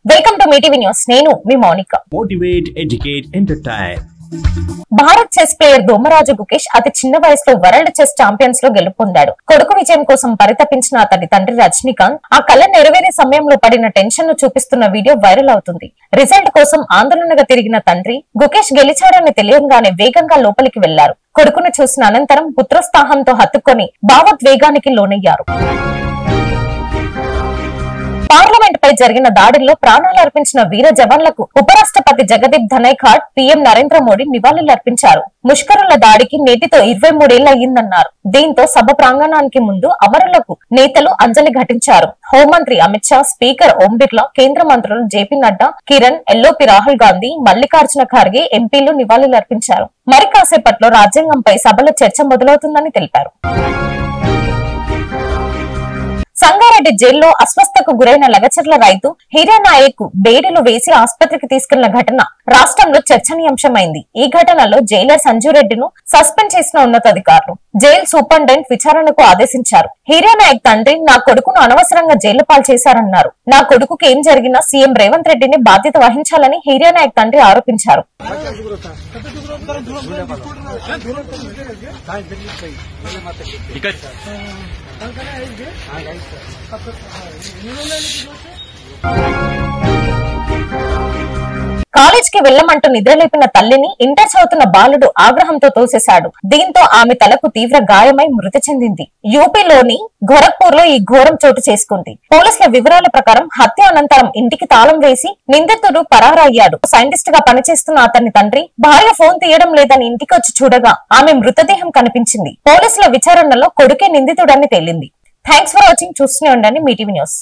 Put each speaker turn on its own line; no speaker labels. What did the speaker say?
Welcome to Mee TV news. నేను మీ Mounika.
Motivate, educate, entertain.
Bharat chess player Dommaraju Gukesh అతి చిన్న వయసులో వరల్డ్ చెస్ ఛాంపియన్స్ లో గెలుపొందాడు. కొడుకు విజయం కోసం పరితపించిన అతడి తండ్రి రజనీకాంత్ ఆ కళ నెరవేరే సమయంలో పడిన టెన్షన్ ను చూపిస్తున్న వీడియో వైరల్ అవుతుంది. రిజల్ట్ కోసం ఆందోళనగా తిరిగిన తండ్రి గుకేష్ గెలిచాడని తెలియంగానే వేగంగా లోపలికి వెళ్లారు. కొడుకును చూసిన అనంతరం పుత్రోత్సాహంతో హత్తుకొని భావోద్వేగానికి లోనయ్యారు. పార్లమెంట్ పై జరిగిన దాడుల్లో ప్రాణాలు అర్పించిన వీర జవాన్లకు ఉపరాష్ట్రపతి జగదీప్ ధనైఖాడ్, పీఎం నరేంద్ర మోడీ నివాళులర్పించారు. ముష్కరుల దాడికి నేటితో 23 ఏళ్లు అయ్యిందన్నారు. దీంతో సభ ప్రాంగణానికి ముందు అమరులకు నేతలు అంజలి ఘటించారు. హోంమంత్రి అమిత్ షా, స్పీకర్ ఓం బిర్లా, కేంద్ర మంత్రులు జేపీ నడ్డా, కిరణ్, ఎల్లోపి రాహుల్ గాంధీ, మల్లికార్జున ఖార్గే, ఎంపీలు నివాళులర్పించారు. మరి కాసేపట్లో రాజ్యాంగంపై సభలో చర్చ మొదలవుతుందని తెలిపారు. సంగారెడ్డి జైల్లో అస్వస్థకు గురైన లగచర్ల రైతు హీరానాయక్ బేడీలు వేసి ఆసుపత్రికి తీసుకెళ్లిన ఘటన రాష్ట్రంలో చర్చనీయాంశమైంది. ఈ ఘటనలో జైలర్ సంజు రెడ్డిను సస్పెండ్ చేసిన ఉన్నతాధికారులు జైలు సూపరింటెండెంట్ విచారణకు ఆదేశించారు. హీరానాయక్ తండ్రి నా కొడుకును అనవసరంగా జైలు పాలు చేశారన్నారు. నా కొడుకుకి ఏం జరిగినా సీఎం రేవంత్ రెడ్డిని బాధ్యత వహించాలని హీరానాయక్ తండ్రి ఆరోపించారు. కాలేజ్కి వెళ్లమంటూ నిద్రలేపిన తల్లిని ఇంటర్ చదువుతున్న బాలుడు ఆగ్రహంతో తోసేశాడు. దీంతో ఆమె తలకు తీవ్ర గాయమై మృతి చెందింది. యూపీలోని గోరఖ్పూర్ లో ఈ ఘోరం చోటు చేసుకుంది. పోలీసుల వివరాల ప్రకారం హత్య అనంతరం ఇంటికి తాళం వేసి నిందితుడు పరారయ్యాడు. సైంటిస్ట్ గా పనిచేస్తున్న అతని తండ్రి భార్య ఫోన్ తీయడం లేదని ఇంటికి వచ్చి చూడగా ఆమె మృతదేహం కనిపించింది. పోలీసుల విచారణలో కొడుకే నిందితుడని తేలింది. Thanks for watching. చూస్తూనే ఉండండి మీటీవీ న్యూస్.